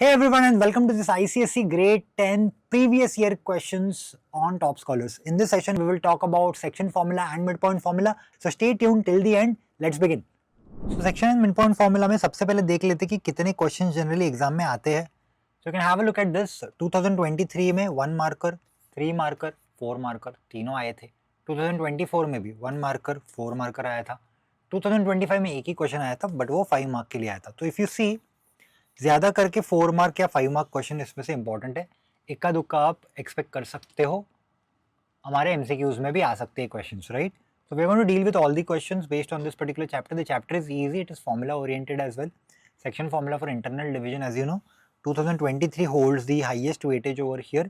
Hey everyone and welcome to this ICSE Grade 10 previous year questions on Top Scholars. In this session we will talk about section formula and midpoint formula. So stay tuned till the end. Let's begin. So section and midpoint formula में सबसे पहले देख लेते कि कितने questions generally exam में आते हैं. So you can have a look at this. 2023 में 1 marker, 3 marker, 4 marker तीनों आए थे. 2024 में भी 1 marker, 4 marker आया था. 2025 में एक ही क्वेश्चन आया था बट वो 5 मार्क के लिए आया था. तो इफ यू सी ज्यादा करके 4 मार्क या 5 मार्क क्वेश्चन इसमें से इंपॉर्टेंट है. इक्का दुक्का आप एक्सपेक्ट कर सकते हो. हमारे एमसीक्यूज में भी आ सकते हैं questions, right? So we're going to deal with all the questions based on this particular chapter. The chapter is easy. It is formula oriented as well. Section formula for internal division, as you know, 2023 holds the highest weightage over here.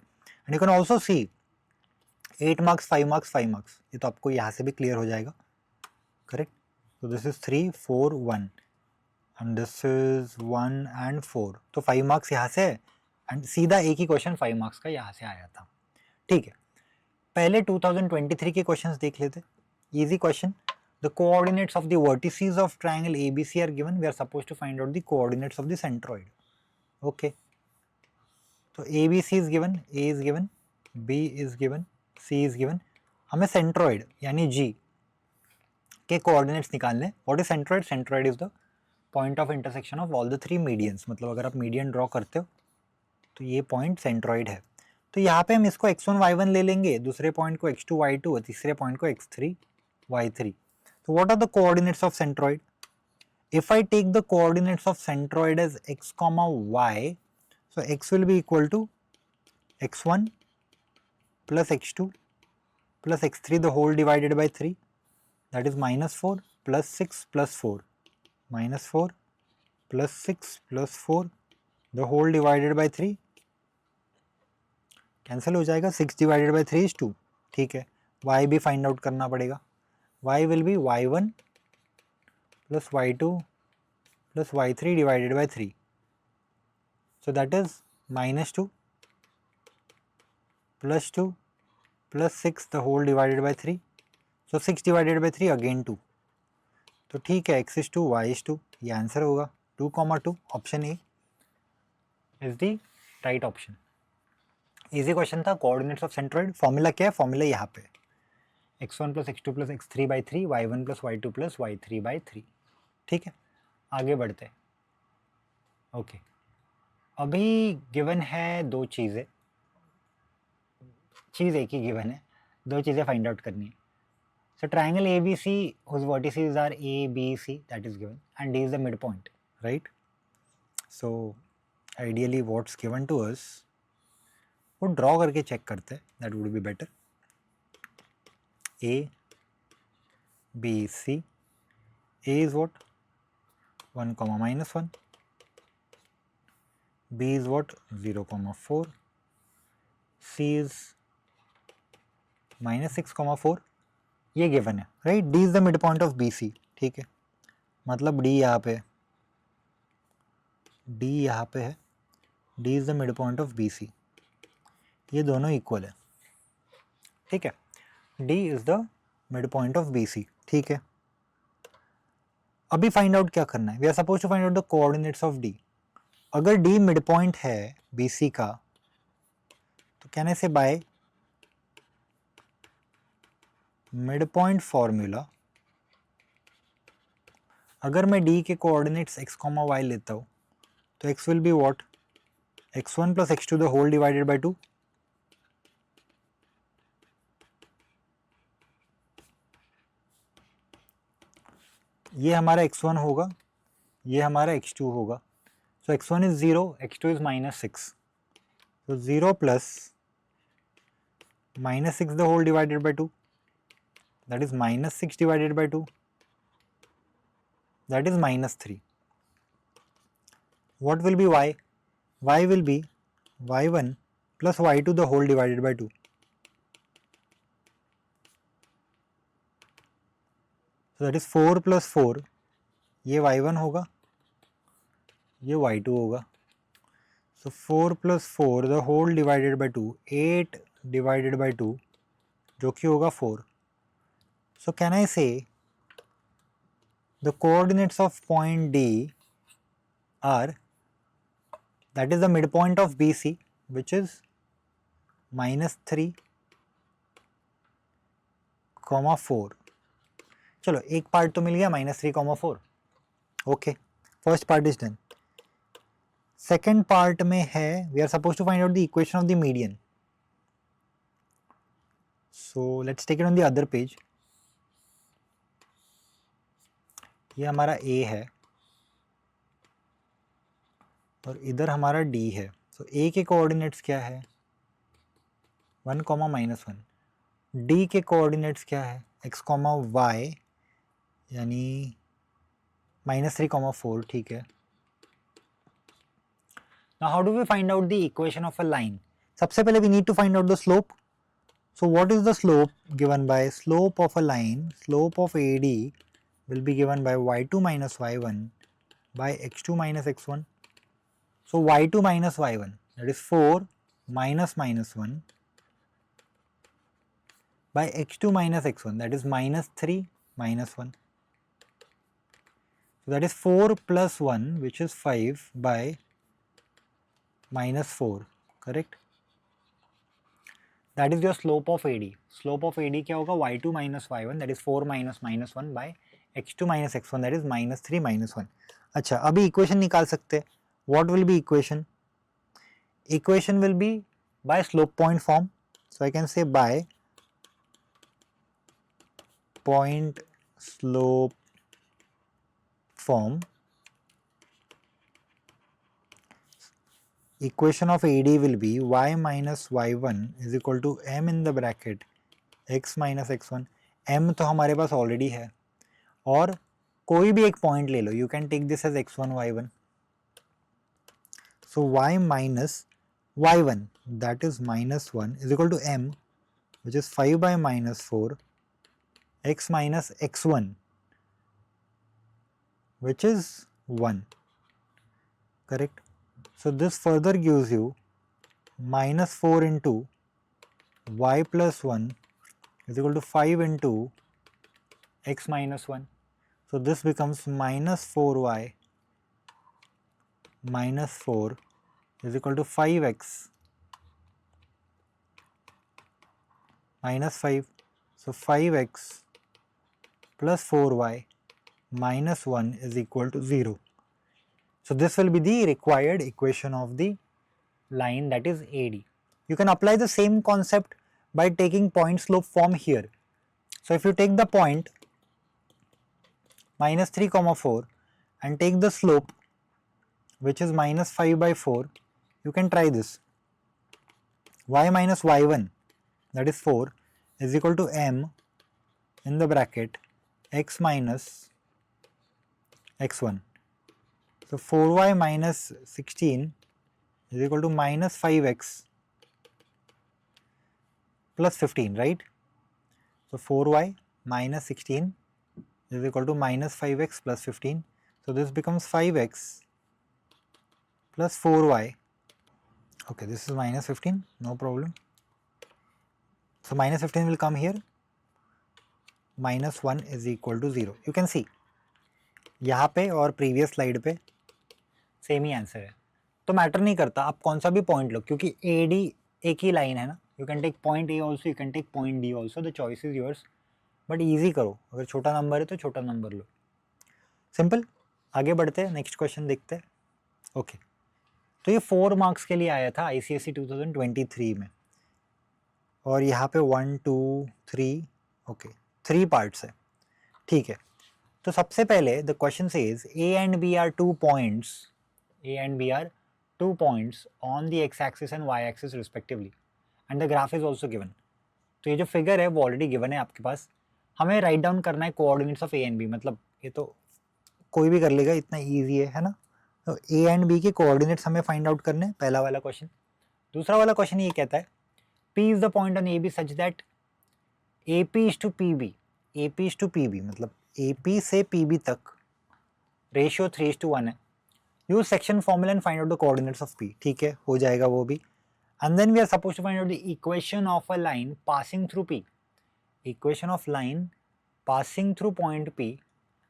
And you can also see 8 marks, 5 marks, 5 marks. ये तो आपको यहाँ से भी clear हो जाएगा, correct? So this is 3, 4, 1. And this is 1 and 4. तो 5 marks यहाँ से and सीधा एक ही क्वेश्चन 5 marks का यहाँ से आया था. ठीक है, पहले 2023 के क्वेश्चंस देख लेते. Easy question. The coordinates of the vertices of triangle ABC are given. We are supposed to find out the coordinates of the centroid. Okay. So ABC is given, A is given, B is given, C is given. हमें centroid यानी G के coordinates निकालने. What is centroid? Centroid is the point of intersection of all the three medians. मतलब अगर आप median draw करते हो तो ये point centroid है. तो यहाँ पे हम इसको x1 y1 ले लेंगे, दूसरे पॉइंट को x2 y2 और तीसरे पॉइंट को x3 y3. So what are the coordinates of centroid? If I take the coordinates of centroid as x comma y, so x will be equal to x1 plus x2 plus x3 the whole divided by 3, that is minus 4 plus 6 plus 4, minus 4 plus 6 plus 4 the whole divided by 3, cancel हो जाएगा. 6 divided by 3 is 2. ठीक है, y भी find out करना पड़ेगा. y will be y1 plus y2 plus y3 divided by 3. So that is minus 2 plus 2 plus 6 the whole divided by 3. So 6 divided by 3 again 2. तो ठीक है, x is 2 y is 2, ये answer होगा. 2,2 option A is the right option. Easy question था. Coordinates of centroid formula क्या है? Formula यहाँ पे x1 plus x2 plus x3 by 3, y1 plus y2 plus y3 by 3. ठीक है, आगे बढ़ते हैं. ओके, अभी गिवन है दो चीज़ें. चीज़ एक ही गिवन है, दो चीज़ें फाइंड आउट करनी है. So triangle ABC whose vertices are A, B, C, that is given, and D is the midpoint, right? So ideally what's given to us, वो ड्रॉ करके चेक करते हैं, that would be better. A, B, C. A is what? 1 comma minus 1. B is what? 0 comma 4. C is minus 6 comma 4. ये given है, right? D is the mid point of B C. ठीक है, मतलब D यहाँ पे, D यहाँ पे है, D is the mid point of B C. ये दोनों इक्वल है. ठीक है, D is the mid point of B C. ठीक है, अभी फाइंड आउट क्या करना है? We are suppose to find out the coordinates of D. अगर डी मिड पॉइंट है बी सी का तो कहने से बाय मिड पॉइंट फॉर्मूला, अगर मैं d के कोऑर्डिनेट्स x, y लेता हूँ तो x will be what? x1 plus x2 the whole divided by 2. ये हमारा x1 होगा, ये हमारा x2 होगा. So x1 is 0, x2 is minus 6. तो 0 plus minus 6 the whole divided by 2, that is minus 6 divided by 2, that is minus 3. What will be y? Y will be y1 plus y2 the whole divided by 2. So that is 4 plus 4, ये y1 होगा, ये y2 होगा. So 4 plus 4 the whole divided by 2, 8 divided by 2 जो कि होगा 4. So can I say the coordinates of point D are that is the mid point of BC which is -3, 4. चलो एक part तो मिल गया -3, 4. Okay, first part is done. Second part में है we are suppose to find out the equation of the median. So let's take it on the other page. ये हमारा A है और इधर हमारा D है. सो A के कोऑर्डिनेट्स क्या है 1, -1. D के कोऑर्डिनेट्स क्या है x, y यानी -3, 4. ठीक है. Now how do we find out the equation of a line? सबसे पहले we need to find out the slope. So what is the slope given by slope of a line? Slope of AD will be given by y2 minus y1 by x2 minus x1. So y2 minus y1, that is 4 minus -1 by x2 minus x1, that is -3 -1. So that is 4 plus 1, which is 5 by -4, correct? That is your slope of AD. Slope of AD क्या होगा y2 minus y1, that is 4 minus -1 by x2 minus x1, that is -3 -1. अच्छा, अभी equation निकाल सकते हैं. What will be equation? Equation will be by slope point form. So I can say by point slope form, equation of AD will be y minus y1 is equal to m in the bracket x minus x1. m तो हमारे पास already है और कोई भी एक point ले लो, you can take this as x1 y1. So y minus y1, that is -1, is equal to m, which is 5 by -4 x minus x1, which is 1, correct? So this further gives you -4 into y plus 1 is equal to 5 into x minus 1. So this becomes -4y minus 4 is equal to 5x minus 5. So 5x plus 4y minus 1 is equal to 0. So this will be the required equation of the line, that is AD. You can apply the same concept by taking point slope form here. So if you take the point -3, 4 and take the slope which is -5 by 4, you can try this. Y minus y1, that is 4, is equal to m in the bracket x minus x1. So 4y minus 16 is equal to minus 5x plus 15, right? So 4y minus 16 is equal to minus 5x plus 15. So this becomes 5x plus 4y. Okay, this is minus 15, no problem. So minus 15 will come here. -1 is equal to 0. You can see यहाँ पे और previous slide पे same ही answer है, तो matter नहीं करता आप कौन सा भी पॉइंट लो, क्योंकि AD एक ही लाइन है ना. You can take point A also, you can take point D also, the choice is yours. But easy करो, अगर छोटा नंबर है तो छोटा नंबर लो. सिंपल. आगे बढ़ते हैं, नेक्स्ट क्वेश्चन देखते हैं. ओके, तो ये 4 मार्क्स के लिए आया था ICSE 2023 में, और यहाँ पे 1 2 3 ओके 3 पार्ट्स है. ठीक है, तो सबसे पहले the question says A and B are 2 points, A and B are 2 points on the x axis and y axis respectively and the graph is also given. तो ये जो फिगर है वो ऑलरेडी गिवन है आपके पास. हमें राइट डाउन करना है coordinates of A and B. मतलब ये तो कोई भी कर लेगा, इतना ईजी है ना. तो A and B के कोऑर्डिनेट्स हमें फाइंड आउट करने हैं, पहला वाला क्वेश्चन. दूसरा वाला क्वेश्चन ये कहता है P is the point on AB such that AP is to PB, AP is to PB मतलब AP से PB तक रेशियो 3:1 है. Use section formula and find out the coordinates of P. ठीक है, हो जाएगा वो भी. And then we are suppose to find out the equation of a line passing through P. Equation of line passing through point P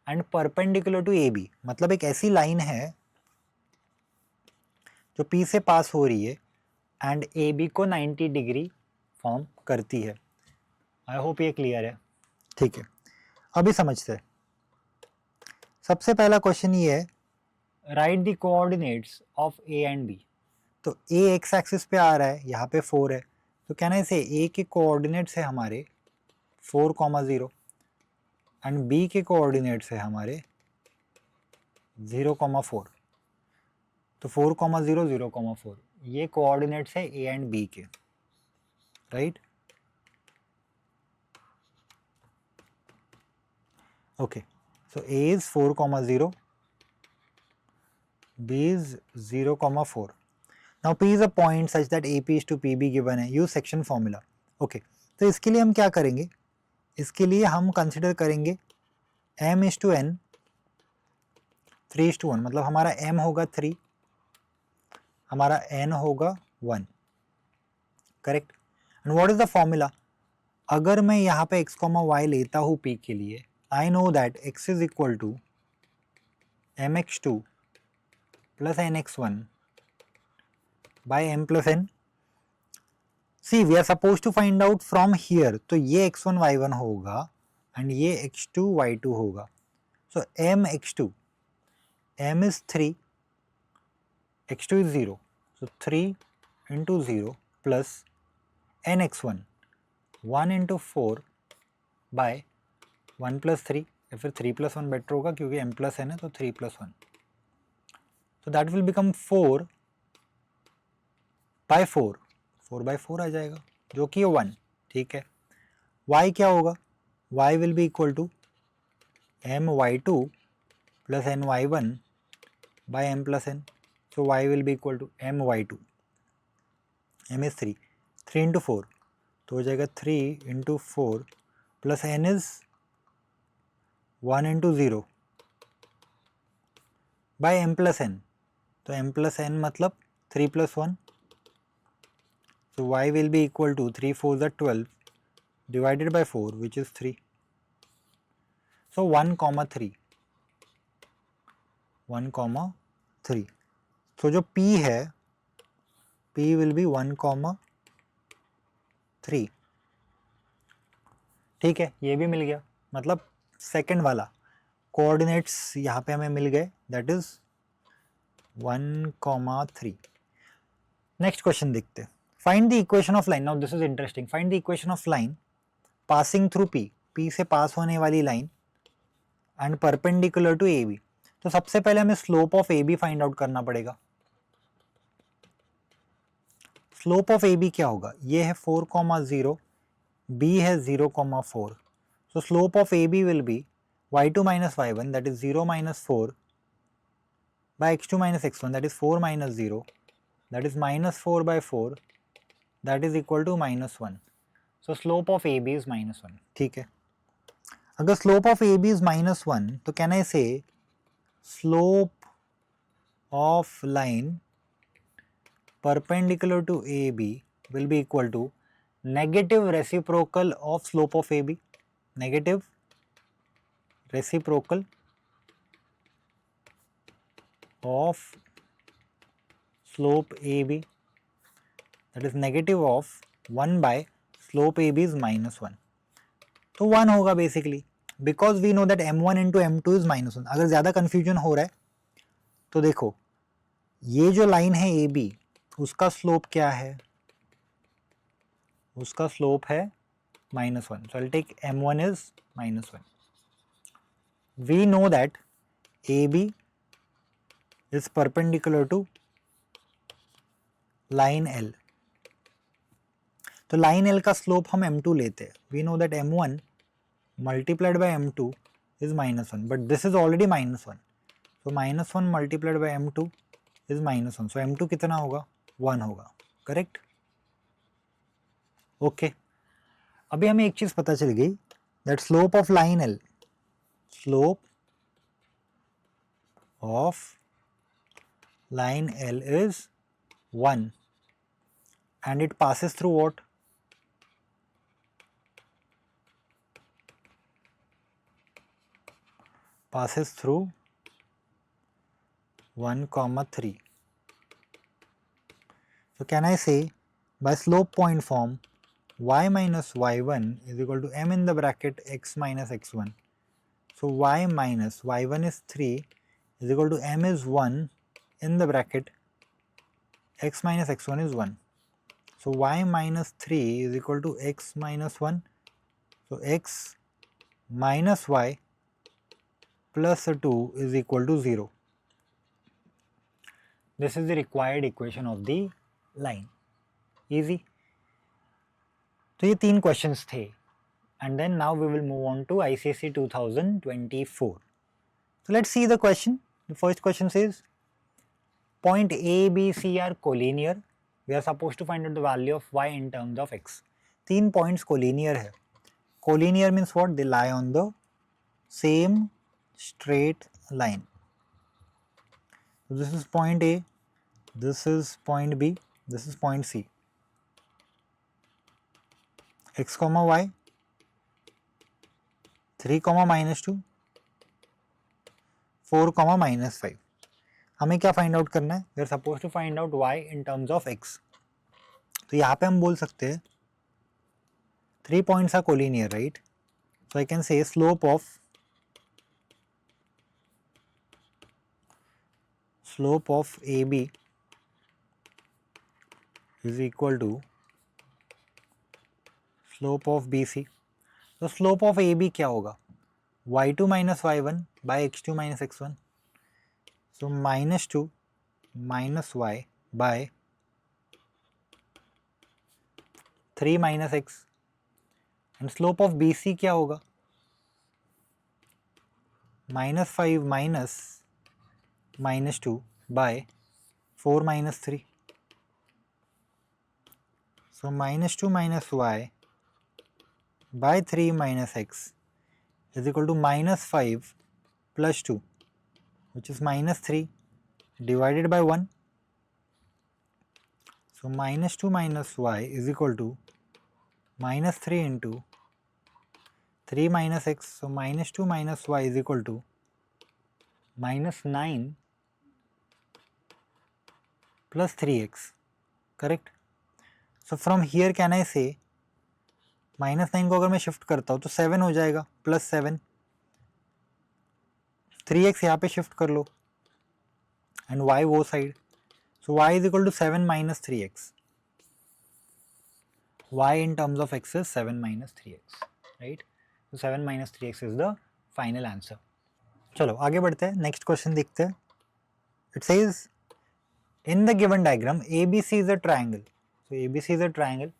and perpendicular to AB. मतलब एक ऐसी line है जो P से पास हो रही है एंड AB को 90 डिग्री फॉर्म करती है। आई होप ये क्लियर है। ठीक है, अभी समझते हैं। सबसे पहला क्वेश्चन ये है, right the coordinates of A and B। तो A एक्स एक्सिस पे आ रहा है, यहाँ पे 4 है, तो कहना है इसे A के कोऑर्डिनेट्स है हमारे 4,0 एंड B के कोऑर्डिनेट्स है हमारे 0,4। तो 4,0 0,4 ये कोऑर्डिनेट्स है A एंड B के, right. Okay, so A is 4,0, B is 0,4. Now P is a point such that AP is to PB given है, use section formula. ओके, तो इसके लिए हम क्या करेंगे, इसके लिए हम कंसिडर करेंगे M is to N 3:1, मतलब हमारा M होगा 3, हमारा N होगा 1, correct. And what is the formula, अगर मैं यहाँ पे x, y लेता हूँ P के लिए, I know that x is equal to mx2 plus nx1 by m plus n. See, we are supposed to find out from here, तो ये x1 y1 होगा and ये x2 y2 होगा. So m x2, m is 3, x2 is 0, so 3 into 0 plus nx1, 1 into 4 by 1 plus 3, या फिर 3 plus 1 better होगा क्योंकि m plus n है तो 3 plus 1. So that will become 4 by 4, 4 by 4 आ जाएगा जो कि 1, ठीक है. y क्या होगा, y will be equal to m y2 plus n y1 by m plus n. So y will be equal to m y2, m is 3, 3 into 4 तो हो जाएगा 3 into 4 plus n is 1 into 0 by m plus n. तो m plus n मतलब 3 plus 1. So y will be equal to 3 4s are 12 divided by 4, which is 3. So 1, 3. 1, 3. So जो p है, p will be 1, 3. ठीक है, ये भी मिल गया, मतलब सेकंड वाला कोऑर्डिनेट्स यहाँ पे हमें मिल गए, दैट इज 1, 3. नेक्स्ट क्वेश्चन देखते हैं. Find the equation of line. Now this is interesting. Find the equation of line passing through p, p से पास होने वाली line and perpendicular to AB. तो सबसे पहले हमें slope of AB find out करना पड़ेगा. स्लोप ऑफ AB क्या होगा, ये है 4,0, B है 0,4. So slope of AB will be y2 minus y1, that is 0 minus 4 by x2 minus x1, that is 4 minus 0, that is minus 4 by 4, that is equal to minus 1. So slope of AB is minus 1. ठीक है, अगर slope of AB is minus 1 तो can I say slope of line perpendicular to AB will be equal to negative reciprocal of slope of AB. Negative reciprocal of slope AB, that is negative of 1 by slope AB is minus 1. तो 1 होगा basically, because we know that m1 into m2 is minus 1. अगर ज़्यादा confusion हो रहा है तो देखो, ये जो लाइन है AB, उसका स्लोप क्या है, उसका स्लोप है minus 1. So I'll take m1 is minus 1. We know that AB is perpendicular to line L. तो लाइन L का स्लोप हम m2 लेते हैं. We know that m1 multiplied by m2 is minus 1, but this is already minus 1. So minus 1 multiplied by m2 is minus 1. So m2 कितना होगा, 1 होगा, correct. Okay, अभी हमें एक चीज़ पता चल गई, that slope of line L, slope of line L is 1 and it passes through what, passes through 1, 3. So can I say by slope point form y minus y1 is equal to m in the bracket x minus x1. So y minus y1 is 3 is equal to m is 1 in the bracket x minus x1 is 1. So y minus 3 is equal to x minus 1. So x minus y plus 2 is equal to 0. This is the required equation of the line. Easy. तो ये 3 questions थे. And then now we will move on to ICSE 2024. So let's see the question. The first question says, point A, B, C are collinear. We are supposed to find out the value of y in terms of x. 3 points collinear है. Collinear means what? They lie on the same straight line. So this is point A, this is point B, this is point C. X comma y, 3 comma minus 2, 4 comma minus 5. हमें क्या find out करना है? We are suppose to find out y in terms of x. तो यहाँ पे हम बोल सकते हैं 3 points are collinear, right? So I can say slope of AB is equal to slope of BC. तो स्लोप ऑफ AB क्या होगा? y2 minus y1 by x2 minus x1. So minus 2 minus y by 3 minus x. And slope of BC क्या होगा? minus 5 minus 2 by 4 minus 3. So minus 2 minus y by 3 minus x is equal to minus 5 plus 2, which is minus 3 divided by 1. So minus 2 minus y is equal to minus 3 into 3 minus x. So minus 2 minus y is equal to minus 9 plus 3x, correct? So from here can I say minus 9 को अगर मैं shift करता हूँ तो 7 हो जाएगा, plus 7, 3x यहाँ पे शिफ्ट कर लो एंड y वो साइड. So y is equal to 7 minus 3x. y in terms of x is 7 minus 3x, right? So 7 minus 3x is the final answer. चलो आगे बढ़ते हैं, नेक्स्ट क्वेश्चन देखते हैं. It says in the given diagram ABC is a triangle. So ABC is a triangle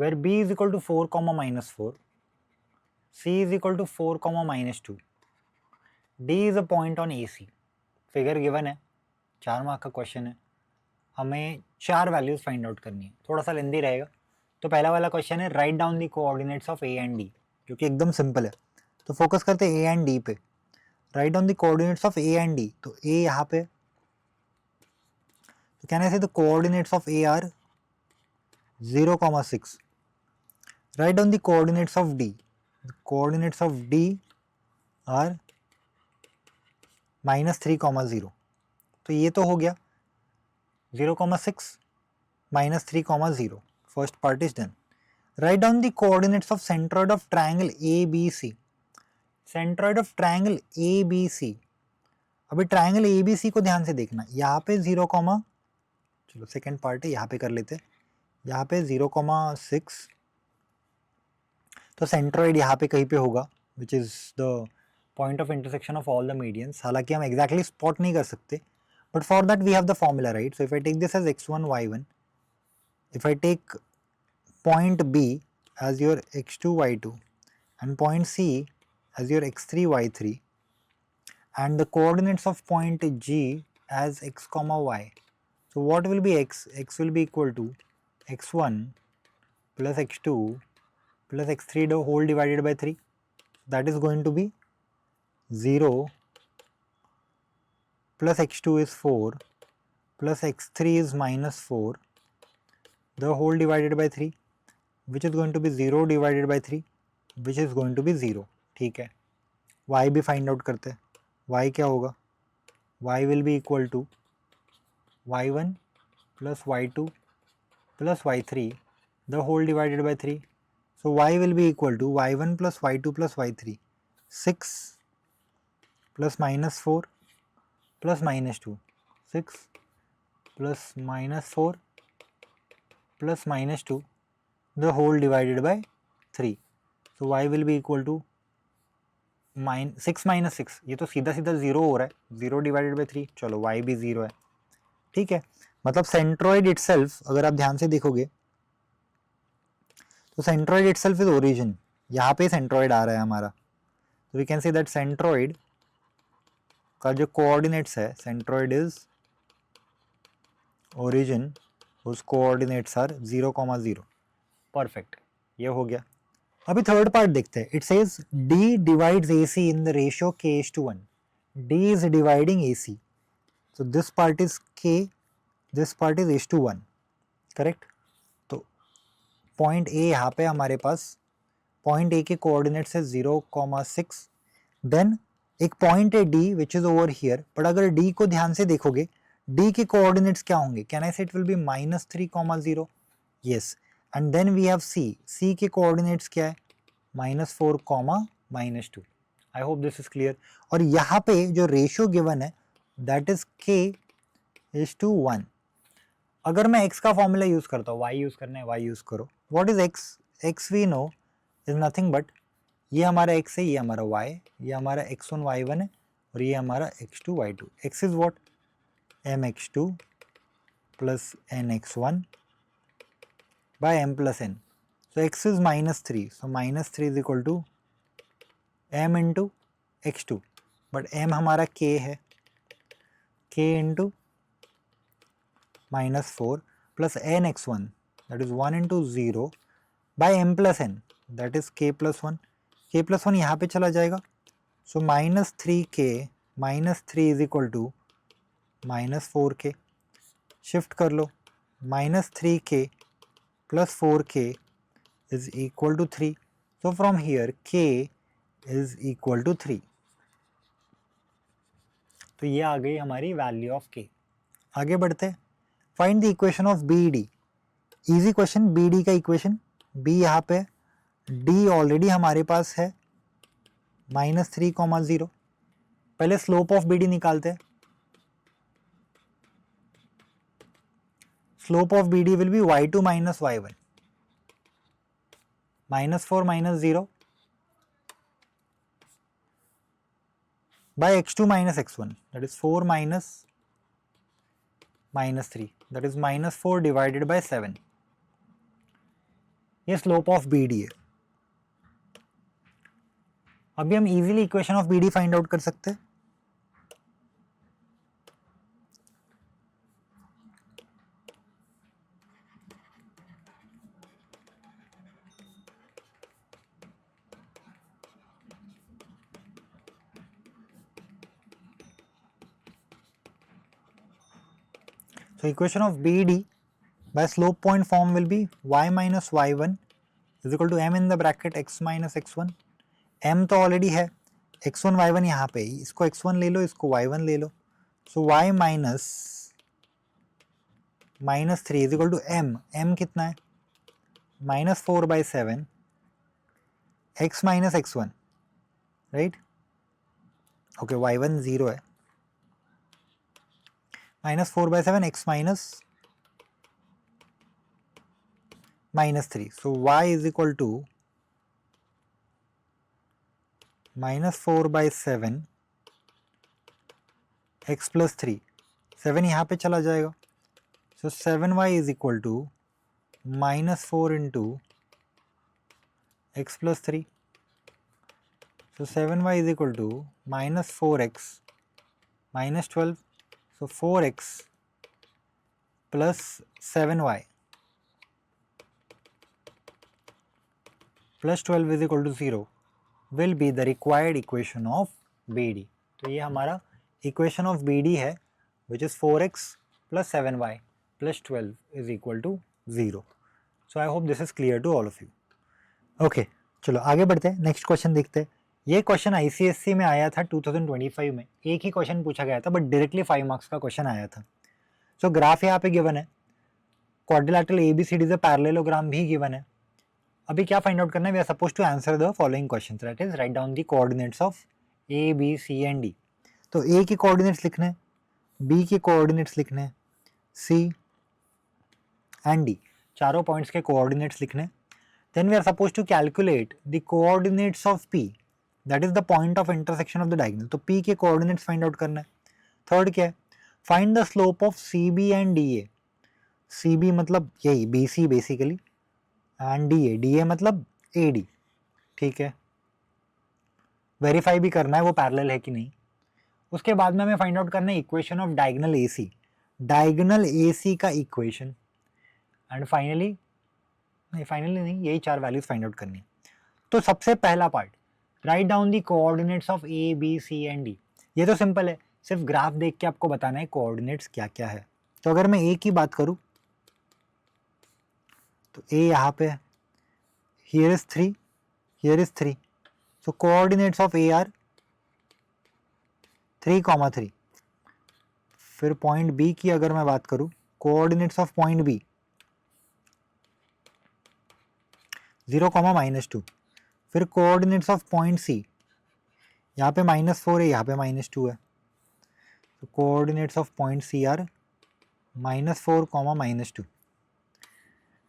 where B is equal to 4 comma minus 4, C is equal to 4 comma minus 2, D is a point on AC. Figure given है, 4 mark का question है, हमें 4 values find out करनी है. थोड़ा सा लेंदी रहेगा. तो पहला वाला क्वेश्चन है right down the coordinates of A and D, जो कि एकदम सिंपल है. तो फोकस करते हैं A एंड D पे. Right down the coordinates of A and D. तो A यहाँ पे, so can I say the coordinates of A are 0, 6. Write down the coordinates of D. The coordinates of D are minus 3, 0. तो ये तो हो गया 0, 6 minus 3, 0. First part is done. Write down the coordinates of centroid of triangle ABC. Centroid of triangle ABC. अभी triangle ABC को ध्यान से देखना. यहाँ पे 0, चलो सेकेंड पार्ट है, यहाँ पे कर लेते हैं. यहाँ पे 0, 6. तो सेंट्रॉइड यहाँ पे कहीं पे होगा, which is the point of intersection of all the medians. हालांकि हम एग्जैक्टली स्पॉट नहीं कर सकते, but for that we have the formula, right? So if I take this as x1 y1, if I take point B as your x2 y2 and point C as your x3 y3 and the coordinates of point G as x comma y. So what will be x? X will be equal to x1 plus x2 plus x3 the whole divided by 3. That is going to be 0 plus x2 is 4 plus x3 is minus 4 the whole divided by 3, which is going to be 0 divided by 3, which is going to be 0. ठीक है, y भी find out करते हैं. y क्या होगा? y will be equal to y1 plus y2 plus y3 the whole divided by 3. So y will be equal to y1 plus y2 plus y3, 6 plus minus 4 plus minus 2, 6 plus minus 4 plus minus 2 the whole divided by 3. So y will be equal to 6 minus 6, ये तो सीधा सीधा 0 हो रहा है, 0 divided by 3, चलो y भी 0 है, ठीक है. मतलब सेंट्रॉइड इटसेल्फ अगर आप ध्यान से देखोगे तो सेंट्रॉइड इटसेल्फ इज ओरिजिन, यहाँ पे सेंट्रॉइड आ रहा है हमारा. तो we can say that centroid का जो कोऑर्डिनेट्स है, सेंट्रॉइड इज ओरिजिन, उस कोऑर्डिनेट्स आर 0,0. परफेक्ट, ये हो गया. अभी थर्ड पार्ट देखते हैं. It says D divides AC in the ratio K:1. D is dividing AC, so this part is K, this part is H:1, correct. तो point A यहाँ पे हमारे पास, पॉइंट A के कोऑर्डिनेट्स है 0,6. देन एक point है D which is over here, but अगर D को ध्यान से देखोगे D के कोऑर्डिनेट्स क्या होंगे, can I say it will be -3,0. Yes. And then we have C के कोऑर्डिनेट्स क्या है, -4, -2. I hope this is clear. और यहाँ पे जो रेशियो गिवन है दैट इज K:1. अगर मैं x का फॉर्मूला यूज करता हूँ, y यूज करना है y यूज करो. What is x? x we know is nothing but ये हमारा x है, ये हमारा y, ये हमारा x1 y1 है और ये हमारा x2 y2. x is what, mx2 plus nx1 by m plus n. So x is -3. So -3 is equal to m into x2. But m हमारा k है, k into -4 plus nx1, that is 1 into 0 by m plus n, that is k plus 1. k plus 1 यहाँ पे चला जाएगा. So -3k -3 is equal to -4k. Shift कर लो, -3k plus 4k is equal to 3. So from here k is equal to 3. तो ये आ गई हमारी value of k. आगे बढ़ते, find the equation of BD. Easy question, BD का equation. B यहाँ पे, D ऑलरेडी हमारे पास है -3,0. पहले स्लोप ऑफ BD निकालते हैं. Slope of BD will be y2 minus y1, -4 minus 0 by x2 minus x1, that is 4 minus -3, that is -4 divided by 7. ये स्लोप ऑफ BD है. अभी हम easily equation of BD find out कर सकते हैं. So equation of BD by slope point form will be y minus y1 is equal to m in the bracket x minus x1. m तो already है, x1 y1 यहाँ पे, इसको x1 ले लो, इसको y1 ले लो. So y minus -3 is equal to m. m कितना है, -4 by 7 x minus x1, right? Okay, y1 0 है, -4 by 7 x minus -3. So y is equal to -4 by 7 x plus 3. 7 यहाँ पे चला जाएगा. So 7y is equal to -4 into x plus 3. So 7y is equal to -4x minus 12. So 4x plus 7y plus 12 is equal to 0 will be the required equation of BD. तो ये हमारा equation of BD है, which is 4x plus 7y plus 12 is equal to 0. So I hope this is clear to all of you. Okay, चलो आगे बढ़ते हैं, next question देखते हैं. ये क्वेश्चन ICSE में आया था 2025 में, एक ही क्वेश्चन पूछा गया था बट डायरेक्टली 5 मार्क्स का क्वेश्चन आया था. सो ग्राफ यहाँ पे गिवन है, quadrilateral ABCD is a parallelogram भी गिवन है। अभी क्या फाइंड आउट करना है, we are suppose to answer the following questions, that is write down the coordinates of A B C and D। तो A के कोऑर्डिनेट्स लिखने हैं, B के कोऑर्डिनेट्स लिखने हैं, C एंड D चारों पॉइंट्स के कोऑर्डिनेट्स लिखने हैं। Then we are suppose to calculate the coordinates of P, that is the point of intersection of the diagonal. तो P के कोऑर्डिनेट्स फाइंड आउट करना है। थर्ड क्या है, find the slope of CB and DA। CB मतलब यही BC basically, and DA मतलब AD, ठीक है। वेरीफाई भी करना है वो पैरेलल है कि नहीं। उसके बाद में हमें फाइंड आउट करना है equation of diagonal AC, diagonal AC का इक्वेशन, एंड फाइनली नहीं, यही चार वैल्यूज फाइंड आउट करनी है। तो सबसे पहला part, write down the coordinates of A B C and D। ये तो सिंपल है, सिर्फ ग्राफ देख के आपको बताना है कोऑर्डिनेट्स क्या क्या है। तो अगर मैं A की बात करूं तो A यहाँ पे है, here is 3, here is 3, so coordinates of A are 3,3। फिर पॉइंट B की अगर मैं बात करूं, कोऑर्डिनेट्स ऑफ पॉइंट B 0, -2। फिर कोऑर्डिनेट्स ऑफ पॉइंट C, यहाँ पे -4 है, यहाँ पे -2 है, तो coordinates of point C are -4, -2।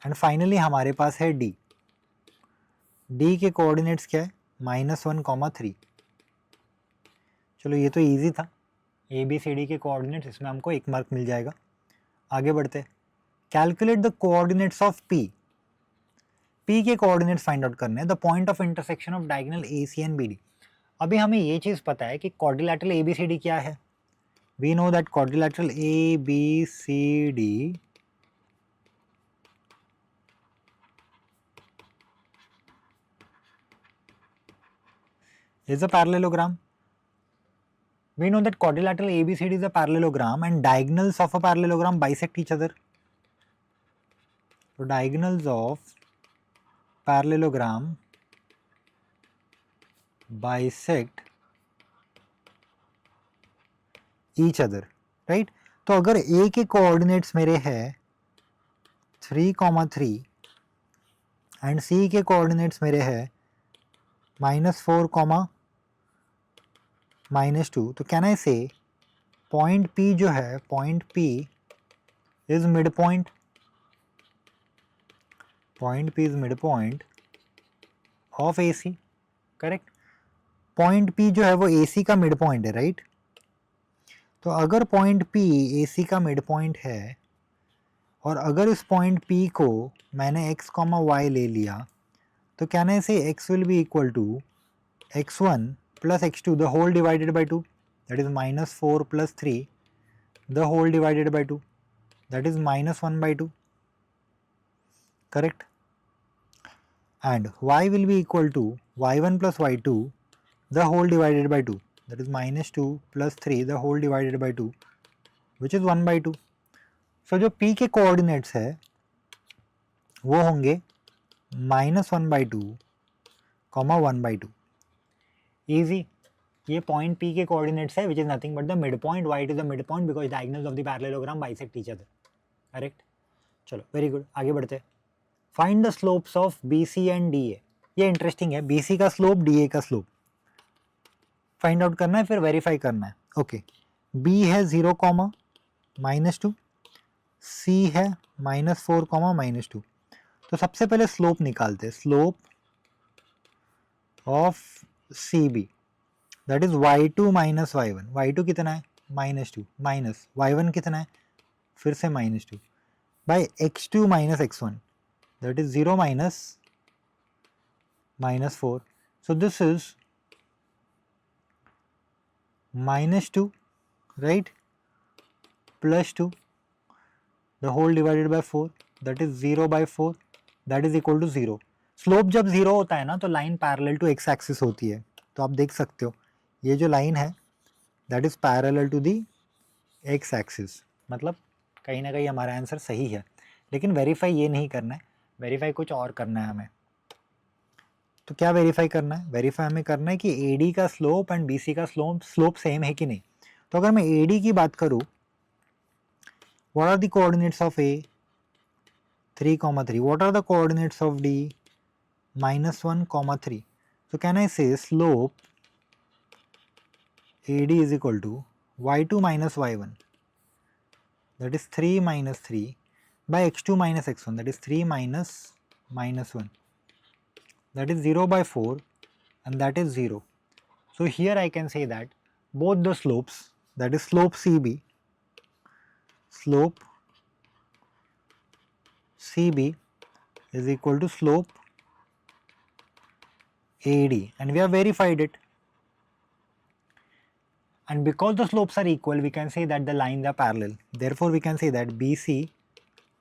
And finally हमारे पास है D। D के कोऑर्डिनेट्स क्या है, -1, 3। चलो ये तो इजी था, ABCD के कोऑर्डिनेट्स, इसमें हमको 1 मार्क मिल जाएगा। आगे बढ़ते, calculate the coordinates of P। P के कोऑर्डिनेट्स फाइंड आउट करने हैं, the point of intersection of diagonal AC and BD। अभी हमें ये चीज़ पता है कि क्वाड्रिलैटरल ABCD क्या है। We know that quadrilateral ABCD is a parallelogram. We know that quadrilateral ABCD is a parallelogram and diagonals of a parallelogram bisect each other. So diagonals of parallelogram bisect each other, right? तो अगर A के coordinates मेरे है 3, 3 and C के coordinates मेरे है -4, -2, तो can I से पॉइंट P जो है, point P is mid point, point P is mid point of AC, correct. Point P जो है वो AC का मिड पॉइंट है, राइट। तो अगर पॉइंट P AC का मिड पॉइंट है और अगर इस पॉइंट P को मैंने x, y ले लिया, तो can I say x will be equal to x1 plus x2 the whole divided by 2, that is -4 plus 3 the whole divided by 2, that is -1 by 2, correct. And y will be equal to y1 plus y2 the whole divided by 2, that is -2 plus 3 the whole divided by 2, which is 1 by 2. So जो p के coordinates है वो होंगे -1 by 2, 1 by 2. Easy. ये point P के coordinates है which is nothing but the mid point, why is the mid point because diagonals of the parallelogram bisect each other, correct. चलो very good, आगे बढ़ते। Find the slopes of BC and DA। ये interesting है, BC का slope, DA का slope find out करना है, फिर वेरीफाई करना है। ओके, B है 0, -2, C है -4, -2। तो सबसे पहले स्लोप निकालते हैं, slope of CB that is y2 minus y1। y2 कितना है, -2, माइनस y1 कितना है, फिर से -2 by x2 minus x1 that is 0 -4। So this is -2, right, +2 the whole divided by 4 that is 0 by 4 that is equal to 0। Slope जब 0 होता है ना तो line parallel to x axis होती है। तो आप देख सकते हो ये जो लाइन है that is parallel to the x axis, मतलब कहीं ना कहीं हमारा आंसर सही है। लेकिन वेरीफाई ये नहीं करना है, वेरीफाई कुछ और करना है हमें। तो क्या वेरीफाई करना है, वेरीफाई हमें करना है कि AD का स्लोप एंड BC का स्लोप सेम है कि नहीं। तो अगर मैं AD की बात करूँ, what are the coordinates of A, 3 comma 3. What are the coordinates of D? minus 1 comma 3. So can I say slope AD is equal to y2 minus y1, that is 3 minus 3 by x2 minus x1, that is 3 minus minus 1, that is 0 by 4, and that is 0. So here I can say that both the slopes, that is slope CB is equal to slope AD, and we have verified it. And because the slopes are equal, we can say that the lines are parallel. Therefore, we can say that BC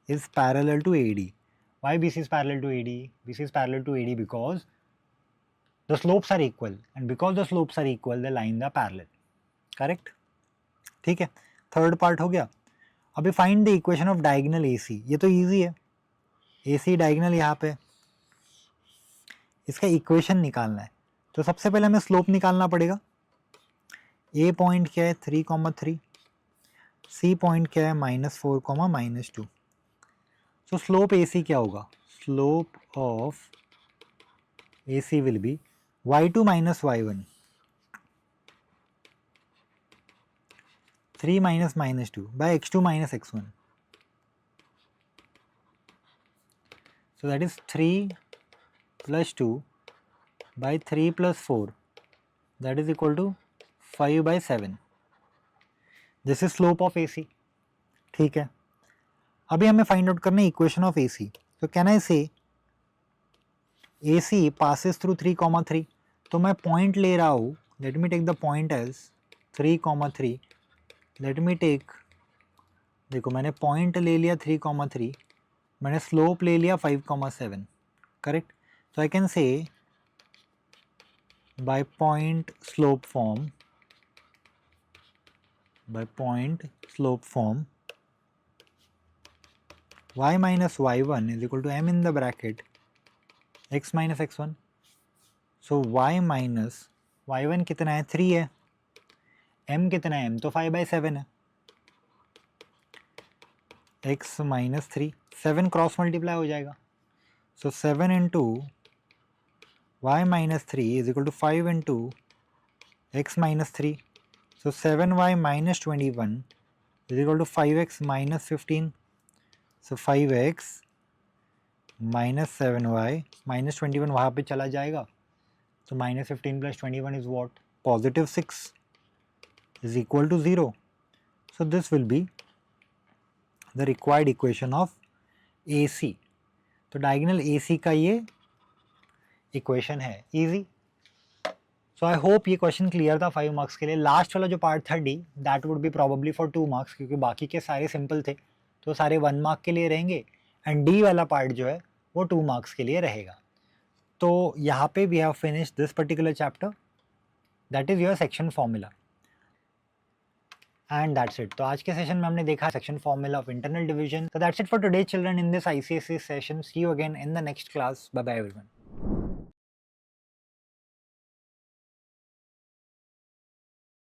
is parallel to AD. Why BC is parallel to AD? BC is parallel to AD because the slopes are equal, and because the slopes are equal, the lines are parallel. Correct? ठीक है, third part हो गया. अभी find the equation of diagonal AC. ये तो easy है, AC diagonal यहाँ पे, इसका इक्वेशन निकालना है. तो सबसे पहले हमें स्लोप निकालना पड़ेगा. ए पॉइंट क्या है 3,3, सी पॉइंट क्या है -4, -2. सो स्लोप AC क्या होगा? Slope of AC will be y2 minus y1, 3 minus -2 by x2 minus x1. So that is 3 plus 2 by 3 plus 4, that is equal to 5 by 7. This is slope of AC. ठीक है, अभी हमें find out करना है equation of AC. तो can I से AC passes through 3,3. तो मैं पॉइंट ले रहा हूँ, let me take the point as 3,3. Let me take, देखो मैंने पॉइंट ले लिया 3,3, मैंने स्लोप ले लिया 5,7. Correct? So I can say by point slope form, y minus y1 is equal to m in the bracket x minus x1. So y minus y1 कितना है 3 है, m कितना है, m तो 5 by 7 है, x minus 3, 7 क्रॉस मल्टीप्लाई हो जाएगा. So 7 into y minus 3 is equal to 5 into x minus 3. So 7y minus 21 is equal to 5x minus 15. So 5x minus 7y minus 21 वहाँ पे चला जाएगा. So minus 15 plus 21 is what? Positive 6 is equal to 0. So this will be the required equation of AC. तो diagonal AC का ये equation है, easy. So I hope ये question clear था 5 मार्क्स के लिए. लास्ट वाला जो पार्ट था D, that would be probably for 2 marks, क्योंकि बाकी के सारे सिंपल थे, तो सारे 1 मार्क के लिए रहेंगे, एंड D वाला पार्ट जो है वो 2 मार्क्स के लिए रहेगा. तो यहाँ पे we have finish this particular chapter, that is your section formula, and that's it. तो आज के सेशन में हमने देखा section formula of internal division. So that's it for today children in this ICSE session. See you again in the next class. Bye bye everyone.